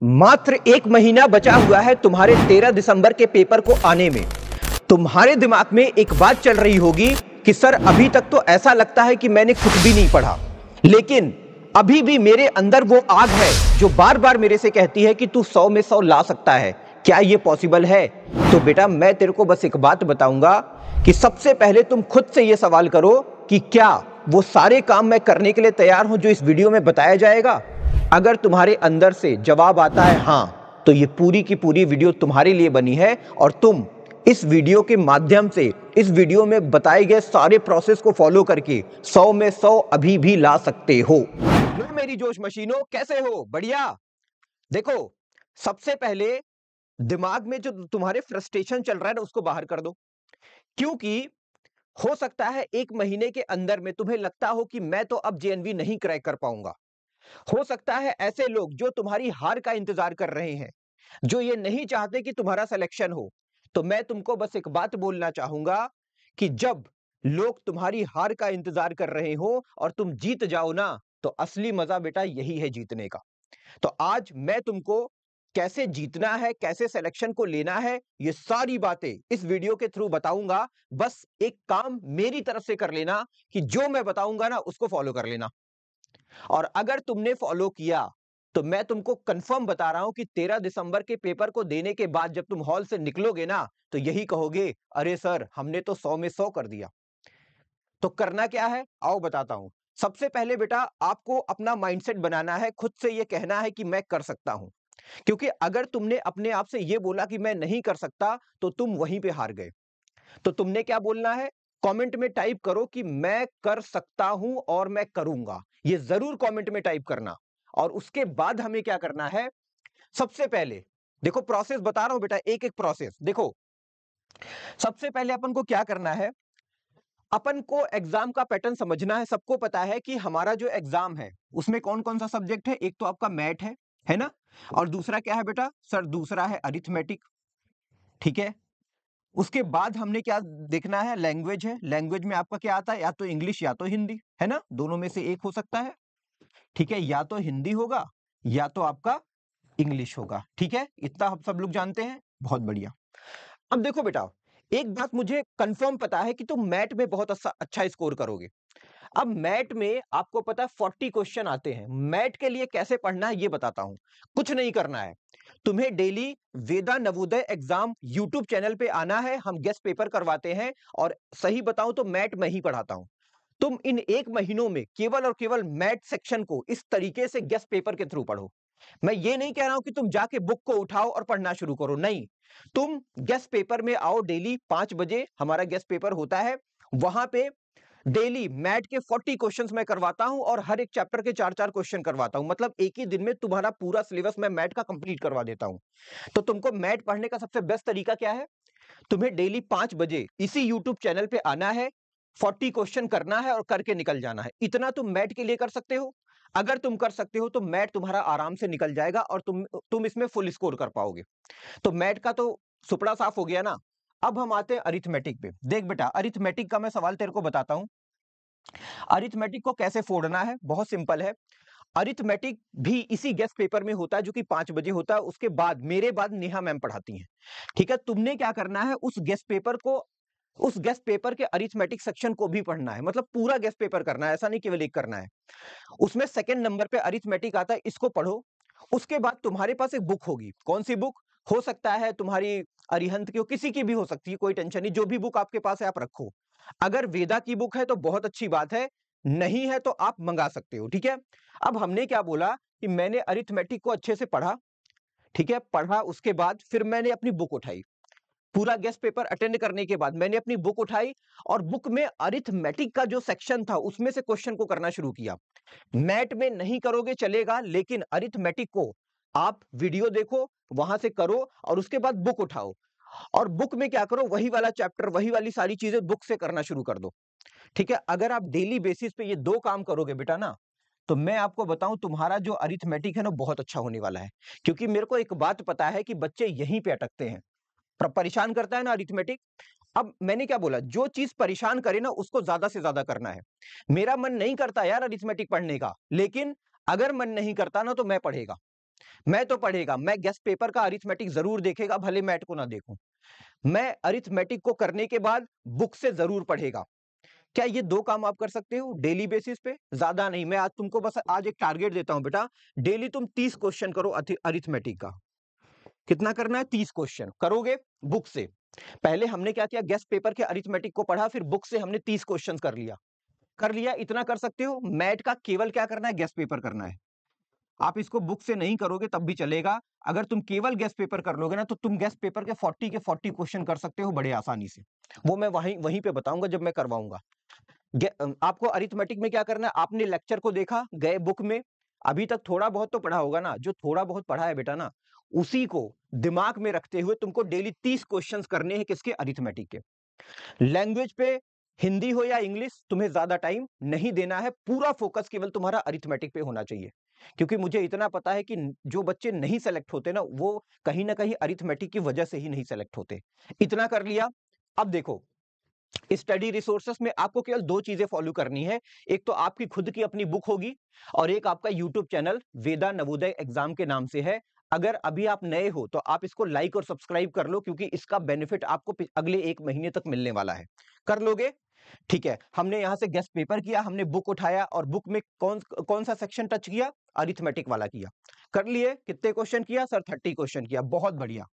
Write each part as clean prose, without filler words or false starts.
मात्र एक महीना बचा हुआ है तुम्हारे 13 दिसंबर के पेपर को आने में। तुम्हारे दिमाग में एक बात चल रही होगी कि सर अभी तक तो ऐसा लगता है कि मैंने कुछ भी नहीं पढ़ा, लेकिन अभी भी मेरे अंदर वो आग है जो बार बार मेरे से कहती है कि तू 100 में 100 ला सकता है। क्या ये पॉसिबल है? तो बेटा मैं तेरे को बस एक बात बताऊंगा कि सबसे पहले तुम खुद से ये सवाल करो कि क्या वो सारे काम मैं करने के लिए तैयार हूं जो इस वीडियो में बताया जाएगा। अगर तुम्हारे अंदर से जवाब आता है हाँ, तो ये पूरी की पूरी वीडियो तुम्हारे लिए बनी है और तुम इस वीडियो के माध्यम से इस वीडियो में बताए गए सारे प्रोसेस को फॉलो करके 100 में 100 अभी भी ला सकते हो। लो मेरी जोश मशीनों, कैसे हो? बढ़िया। देखो, सबसे पहले दिमाग में जो तुम्हारे फ्रस्ट्रेशन चल रहा है ना उसको बाहर कर दो, क्योंकि हो सकता है एक महीने के अंदर में तुम्हें लगता हो कि मैं तो अब जेएनवी नहीं क्रैक कर पाऊंगा। हो सकता है ऐसे लोग जो तुम्हारी हार का इंतजार कर रहे हैं, जो ये नहीं चाहते कि तुम्हारा सिलेक्शन हो, तो मैं तुमको बस एक बात बोलना चाहूंगा कि जब लोग तुम्हारी हार का इंतजार कर रहे हो और तुम जीत जाओ ना, तो असली मजा बेटा यही है जीतने का। तो आज मैं तुमको कैसे जीतना है, कैसे सिलेक्शन को लेना है, ये सारी बातें इस वीडियो के थ्रू बताऊंगा। बस एक काम मेरी तरफ से कर लेना कि जो मैं बताऊंगा ना उसको फॉलो कर लेना, और अगर तुमने फॉलो किया तो मैं तुमको कंफर्म बता रहा हूं कि 13 दिसंबर के पेपर को देने के बाद जब तुम हॉल से निकलोगे ना, तो यही कहोगे, अरे सर हमने तो 100 में 100 कर दिया। तो करना क्या है आओ बताता हूं। सबसे पहले बेटा आपको अपना माइंडसेट बनाना है, खुद से यह कहना है कि मैं कर सकता हूं। क्योंकि अगर तुमने अपने आप से यह बोला कि मैं नहीं कर सकता, तो तुम वहीं पे हार गए। तो तुमने क्या बोलना है? कमेंट में टाइप करो कि मैं कर सकता हूं और मैं करूंगा। ये जरूर कमेंट में टाइप करना। और उसके बाद हमें क्या करना है? सबसे पहले देखो, प्रोसेस बता रहा हूं बेटा, एक एक प्रोसेस देखो। सबसे पहले अपन को क्या करना है? अपन को एग्जाम का पैटर्न समझना है। सबको पता है कि हमारा जो एग्जाम है उसमें कौन कौन सा सब्जेक्ट है। एक तो आपका मैथ है ना? और दूसरा क्या है बेटा? सर दूसरा है अरिथमेटिक। ठीक है। उसके बाद हमने क्या देखना है? लैंग्वेज है। लैंग्वेज में आपका क्या आता है? या तो इंग्लिश या तो हिंदी, है ना? दोनों में से एक हो सकता है। ठीक है, या तो हिंदी होगा या तो आपका इंग्लिश होगा। ठीक है, इतना हम सब लोग जानते हैं। बहुत बढ़िया। अब देखो बेटा, एक बात मुझे कंफर्म पता है कि तुम मैथ में बहुत अच्छा स्कोर करोगे। अब मैथ में आपको पता है 40 क्वेश्चन आते हैं। मैथ के लिए कैसे पढ़ना है ये बताता हूं। कुछ नहीं करना है, तुम्हें डेली वेदा नवोदय एग्जाम यूट्यूब चैनल पे आना है। हम गेस्ट पेपर करवाते हैं और सही बताऊं तो मैथ में ही पढ़ाता हूं। तुम इन एक महीनों में केवल और केवल मैथ सेक्शन को इस तरीके से गेस्ट पेपर के थ्रू पढ़ो। मैं ये नहीं कह रहा हूं कि तुम जाके बुक को उठाओ और पढ़ना शुरू करो, नहीं। तुम गेस्ट पेपर में आओ। डेली 5 बजे हमारा गेस्ट पेपर होता है। वहां पे डेली मैथ के 40 क्वेश्चंस मैं करवाता हूं और हर एक चैप्टर के 4-4 क्वेश्चन करवाता हूं। मतलब एक ही दिन में तुम्हारा पूरा सिलेबस मैं मैथ का कंप्लीट करवा देता हूं। तो तुमको मैथ पढ़ने का सबसे बेस्ट तरीका क्या है? तुम्हें डेली 5 बजे इसी यूट्यूब चैनल पे आना है, 40 क्वेश्चन करना है और करके निकल जाना है। इतना तुम मैथ के लिए कर सकते हो। अगर तुम कर सकते हो तो मैथ तुम्हारा आराम से निकल जाएगा और तुम इसमें फुल स्कोर कर पाओगे। तो मैथ का तो सुपड़ा साफ हो गया ना। अब हम आते हैं अरिथमेटिक पे। देख बेटा, अरिथमेटिक का मैं सवाल तेरे को बताता हूं। अरिथमेटिक को कैसे फोड़ना है, बहुत सिंपल है। अरिथमेटिक भी इसी गेस्ट पेपर में होता है जो कि 5 बजे होता है। उसके बाद मेरे बाद नेहा मैम पढ़ाती हैं। ठीक है, तुमने क्या करना है? उस गेस्ट पेपर के अरिथमेटिक सेक्शन को भी पढ़ना है। मतलब पूरा गेस्ट पेपर करना है, ऐसा नहीं केवल एक करना है। उसमें सेकंड नंबर पे अरिथमेटिक आता है, इसको पढ़ो। उसके बाद तुम्हारे पास एक बुक होगी। कौन सी बुक? हो सकता है तुम्हारी अरिहंत की हो, किसी की भी हो सकती है, कोई टेंशन नहीं। जो भी बुक आपके पास है आप रखो। अगर वेदा की बुक है तो बहुत अच्छी बात है, नहीं है तो आप मंगा सकते हो। ठीक है। अब हमने क्या बोला कि मैंने अरिथमेटिक को अच्छे से पढ़ा। ठीक है, पढ़ा। उसके बाद फिर मैंने अपनी बुक उठाई। पूरा गेस्ट पेपर अटेंड करने के बाद मैंने अपनी बुक उठाई और बुक में अरिथमेटिक का जो सेक्शन था उसमें से क्वेश्चन को करना शुरू किया। मैथ में नहीं करोगे चलेगा, लेकिन अरिथमेटिक को आप वीडियो देखो, वहां से करो और उसके बाद बुक उठाओ और बुक में क्या करो? वही वाला चैप्टर, वही वाली सारी चीजें बुक से करना शुरू कर दो। ठीक है, अगर आप डेली बेसिस पे ये 2 काम करोगे बेटा ना, तो मैं आपको बताऊं तुम्हारा जो अरिथमेटिक है ना बहुत अच्छा होने वाला है। क्योंकि मेरे को एक बात पता है कि बच्चे यहीं पे अटकते हैं। परेशान करता है ना अरिथमेटिक। अब मैंने क्या बोला? जो चीज परेशान करे ना उसको ज्यादा से ज्यादा करना है। मेरा मन नहीं करता यार अरिथमेटिक पढ़ने का, लेकिन अगर मन नहीं करता ना तो मैं पढ़ेगा। मैं तो पढ़ेगा, मैं गेस्ट पेपर का अरिथमेटिक जरूर देखेगा, भले मैथ को ना देखूं। मैं अरिथमेटिक को करने के बाद बुक से जरूर पढ़ेगा। क्या ये दो काम आप कर सकते हो डेली बेसिस पे? ज्यादा नहीं, मैं आज तुमको बस आज एक टारगेट देता हूं बेटा, डेली तुम 30 क्वेश्चन करो अरिथमेटिक का। कितना करना है? 30 क्वेश्चन करोगे बुक से। पहले हमने क्या किया, गेस्ट पेपर के अरिथमेटिक को पढ़ा, फिर बुक से हमने 30 क्वेश्चन कर लिया, इतना कर सकते हो। मैथ का केवल क्या करना है, गेस्ट पेपर करना है। आप इसको बुक से नहीं करोगे तब भी चलेगा। अगर तुम केवल गेस्ट पेपर कर लोगे ना, तो तुम गेस्ट पेपर के 40 क्वेश्चन कर सकते हो बड़े आसानी से। वो मैं वहीं वहीं पे बताऊंगा जब मैं करवाऊंगा। आपको अरिथमेटिक में क्या करना है, आपने लेक्चर को देखा, गए बुक में, अभी तक थोड़ा बहुत तो पढ़ा होगा ना, जो थोड़ा बहुत पढ़ा है बेटा ना, उसी को दिमाग में रखते हुए तुमको डेली 30 क्वेश्चंस करने हैं। किसके? अरिथमेटिक के। लैंग्वेज पे हिंदी हो या इंग्लिश, तुम्हें ज्यादा टाइम नहीं देना है, पूरा फोकस केवल तुम्हारा अरिथमेटिक पे होना चाहिए। क्योंकि मुझे इतना पता है कि जो बच्चे नहीं सेलेक्ट होते ना, वो कहीं ना कहीं अरिथमेटिक की वजह से ही नहीं सेलेक्ट होते। इतना कर लिया। अब देखो, स्टडी रिसोर्सेस में आपको केवल दो चीजें फॉलो करनी है। एक तो आपकी खुद की अपनी बुक होगी, और एक आपका यूट्यूब चैनल वेदा नवोदय एग्जाम के नाम से है। अगर अभी आप नए हो तो आप इसको लाइक और सब्सक्राइब कर लो, क्योंकि इसका बेनिफिट आपको अगले 1 महीने तक मिलने वाला है। कर लोगे? ठीक है। हमने यहां से गेस्ट पेपर किया, हमने बुक उठाया, और बुक में कौन कौन सा सेक्शन टच किया? अरिथमेटिक वाला किया। कर लिए? कितने क्वेश्चन किया सर? 30 क्वेश्चन किया। बहुत बढ़िया।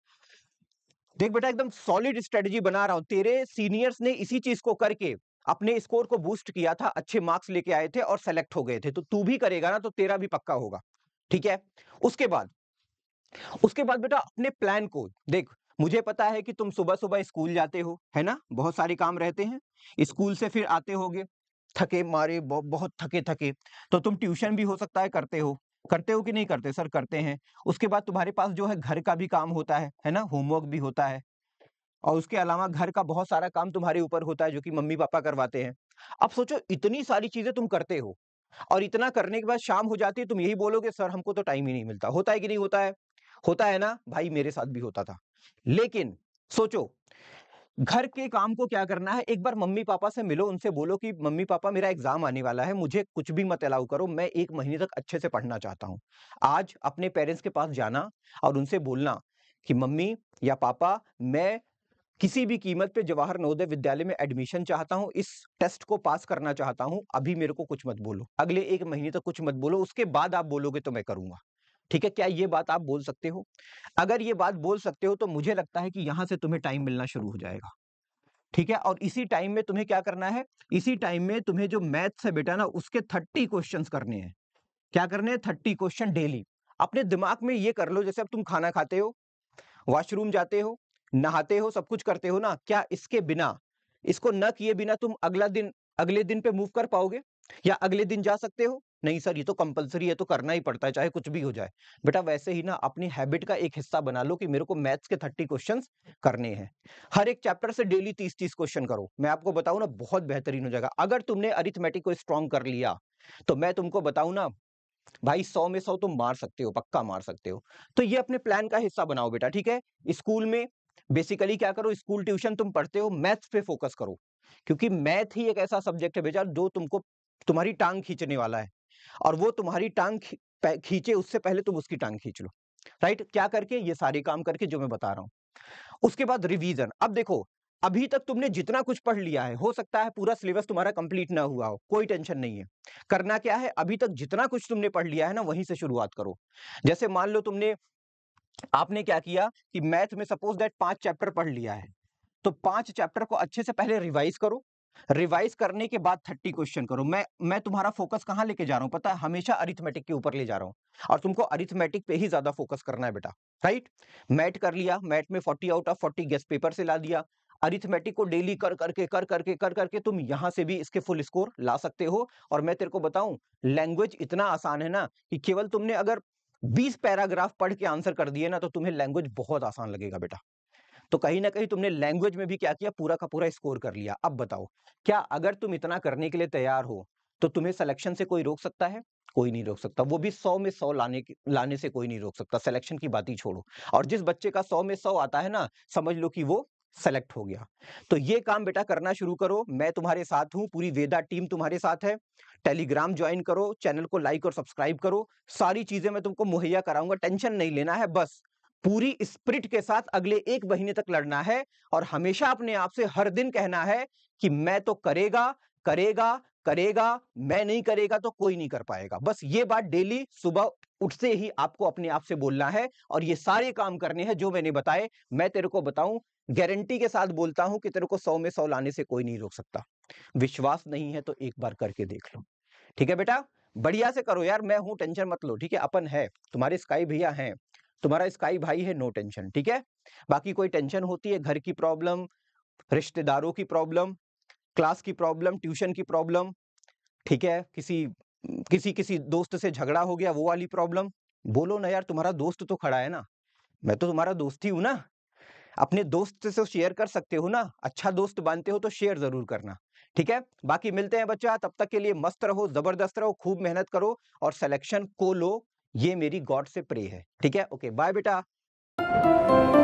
देख बेटा, एकदम सॉलिड स्ट्रेटजी बना रहा हूं। तेरे सीनियर्स ने इसी चीज को करके अपने स्कोर को बूस्ट किया था, अच्छे मार्क्स लेके आए थे और सेलेक्ट हो गए थे। तो तू भी करेगा ना, तो तेरा भी पक्का होगा। ठीक है। उसके बाद उसके बाद बेटा अपने प्लान को देख। मुझे पता है कि तुम सुबह सुबह स्कूल जाते हो, है ना, बहुत सारे काम रहते हैं। स्कूल से फिर आते होगे थके मारे, बहुत थके थके। तो तुम ट्यूशन भी हो सकता है करते हो कि नहीं करते? सर करते हैं। उसके बाद तुम्हारे पास जो है घर का भी काम होता है ना, होमवर्क भी होता है। और उसके अलावा घर का बहुत सारा काम तुम्हारे ऊपर होता है, जो कि मम्मी पापा करवाते हैं। अब सोचो, इतनी सारी चीजें तुम करते हो, और इतना करने के बाद शाम हो जाती है, तुम यही बोलोगे सर हमको तो टाइम ही नहीं मिलता। होता है कि नहीं होता है? होता है ना भाई, मेरे साथ भी होता था। लेकिन सोचो, घर के काम को क्या करना है, एक बार मम्मी पापा से मिलो, उनसे बोलो कि मम्मी पापा मेरा एग्जाम आने वाला है, मुझे कुछ भी मत अलाउ करो, मैं 1 महीने तक अच्छे से पढ़ना चाहता हूं। आज अपने पेरेंट्स के पास जाना और उनसे बोलना कि मम्मी या पापा, मैं किसी भी कीमत पे जवाहर नवोदय विद्यालय में एडमिशन चाहता हूं, इस टेस्ट को पास करना चाहता हूं, अभी मेरे को कुछ मत बोलो, अगले 1 महीने तक कुछ मत बोलो, उसके बाद आप बोलोगे तो मैं करूंगा। ठीक है? क्या ये बात आप बोल सकते हो? अगर ये बात बोल सकते हो तो मुझे लगता है कि यहां से तुम्हें टाइम मिलना शुरू हो जाएगा। ठीक है? और इसी टाइम में तुम्हें क्या करना है, इसी टाइम में तुम्हें जो मैथ्स है बेटा ना, उसके 30 क्वेश्चंस करने हैं। क्या करने हैं? 30 क्वेश्चन डेली। अपने दिमाग में ये कर लो, जैसे अब तुम खाना खाते हो, वॉशरूम जाते हो, नहाते हो, सब कुछ करते हो ना, क्या इसके बिना, इसको न किए बिना तुम अगले दिन पे मूव कर पाओगे, या अगले दिन जा सकते हो? नहीं सर, ये तो कंपलसरी है, तो करना ही पड़ता है चाहे कुछ भी हो जाए। बेटा वैसे ही ना, अपनी हैबिट का एक हिस्सा बना लो कि मेरे को मैथ्स के 30 क्वेश्चंस करने हैं। हर एक चैप्टर से डेली 30-30 क्वेश्चन करो। मैं आपको बताऊं ना, बहुत बेहतरीन हो जाएगा। अगर तुमने अरिथमेटिक को स्ट्रॉन्ग कर लिया, तो मैं तुमको बताऊं ना भाई, 100 में 100 तुम मार सकते हो, पक्का मार सकते हो। तो ये अपने प्लान का हिस्सा बनाओ बेटा। ठीक है? स्कूल में बेसिकली क्या करो, स्कूल ट्यूशन तुम पढ़ते हो, मैथ्स पे फोकस करो, क्योंकि मैथ ही एक ऐसा सब्जेक्ट है बेटा जो तुमको तुम्हारी टांग खींचने वाला है, और वो तुम्हारी टांग खींचे उससे पहले तुम उसकी टांग खींच लो। राइट? क्या करके? ये सारे काम करके जो मैं बता रहा हूं। उसके बाद रिवीजन। अब देखो, अभी तक तुमने जितना कुछ पढ़ लिया है, हो सकता है पूरा सिलेबस तुम्हारा कंप्लीट ना हुआ हो, कोई टेंशन नहीं है। करना क्या है, अभी तक जितना कुछ तुमने पढ़ लिया है ना, वहीं से शुरुआत करो। जैसे मान लो आपने क्या किया कि मैथ में सपोज दैट 5 चैप्टर पढ़ लिया है, तो 5 चैप्टर को अच्छे से पहले रिवाइज करो। रिवाइज करने के बाद 30 क्वेश्चन करो। मैं तुम्हारा फोकस कहां लेके जा रहा हूं पता है? हमेशा अरिथमेटिक के ऊपर ले जा रहा हूं, और तुमको अरिथमेटिक पे ही ज्यादा फोकस करना है बेटा। राइट? मैथ कर लिया, मैथ में 40 आउट ऑफ 40 गेस्ट पेपर से ला दिया। अरिथमेटिक को डेली कर करके तुम यहां से भी इसके फुल स्कोर ला सकते हो। और मैं तेरे को बताऊं, लैंग्वेज इतना आसान है ना, कि केवल तुमने अगर 20 पैराग्राफ पढ़ के आंसर कर दिए ना, तो तुम्हें लैंग्वेज बहुत आसान लगेगा बेटा। तो कहीं ना कहीं तुमने लैंग्वेज में भी क्या किया, पूरा का पूरा स्कोर कर लिया। अब बताओ, क्या अगर तुम इतना करने के लिए तैयार हो, तो तुम्हें सिलेक्शन से कोई रोक सकता है? कोई नहीं रोक सकता। वो भी 100 में 100 लाने से कोई नहीं रोक सकता। सिलेक्शन की बात ही छोड़ो। और जिस बच्चे का 100 में 100 आता है ना, समझ लो कि वो सेलेक्ट हो गया। तो ये काम बेटा करना शुरू करो, मैं तुम्हारे साथ हूं, पूरी वेदा टीम तुम्हारे साथ है। टेलीग्राम ज्वाइन करो, चैनल को लाइक और सब्सक्राइब करो, सारी चीजें मैं तुमको मुहैया कराऊंगा, टेंशन नहीं लेना है। बस पूरी स्पिरिट के साथ अगले 1 महीने तक लड़ना है और हमेशा अपने आप से हर दिन कहना है कि मैं तो करेगा करेगा करेगा, मैं नहीं करेगा तो कोई नहीं कर पाएगा। बस ये बात डेली सुबह उठते ही आपको अपने आप से बोलना है और ये सारे काम करने हैं जो मैंने बताए। मैं तेरे को बताऊं, गारंटी के साथ बोलता हूं कि तेरे को 100 में 100 लाने से कोई नहीं रोक सकता। विश्वास नहीं है तो एक बार करके देख लो। ठीक है बेटा, बढ़िया से करो यार, मैं हूं, टेंशन मत लो। ठीक है, अपन है, तुम्हारे स्काई भैया हैं, तुम्हारा स्काई भाई है, नो टेंशन। ठीक है, बाकी कोई टेंशन होती है, घर की प्रॉब्लम, रिश्तेदारों की प्रॉब्लम, क्लास की प्रॉब्लम, ट्यूशन की प्रॉब्लम, ठीक है, किसी किसी किसी दोस्त से झगड़ा हो गया वो वाली प्रॉब्लम, बोलो ना यार, तुम्हारा दोस्त तो खड़ा है ना, मैं तो तुम्हारा दोस्त ही हूं ना। अपने दोस्त से शेयर कर सकते हो ना, अच्छा दोस्त मानते हो तो शेयर जरूर करना। ठीक है, बाकी मिलते हैं बच्चा, तब तक के लिए मस्त रहो, जबरदस्त रहो, खूब मेहनत करो और सिलेक्शन को लो, ये मेरी गॉड से प्रे है। ठीक है, ओके बाय बेटा।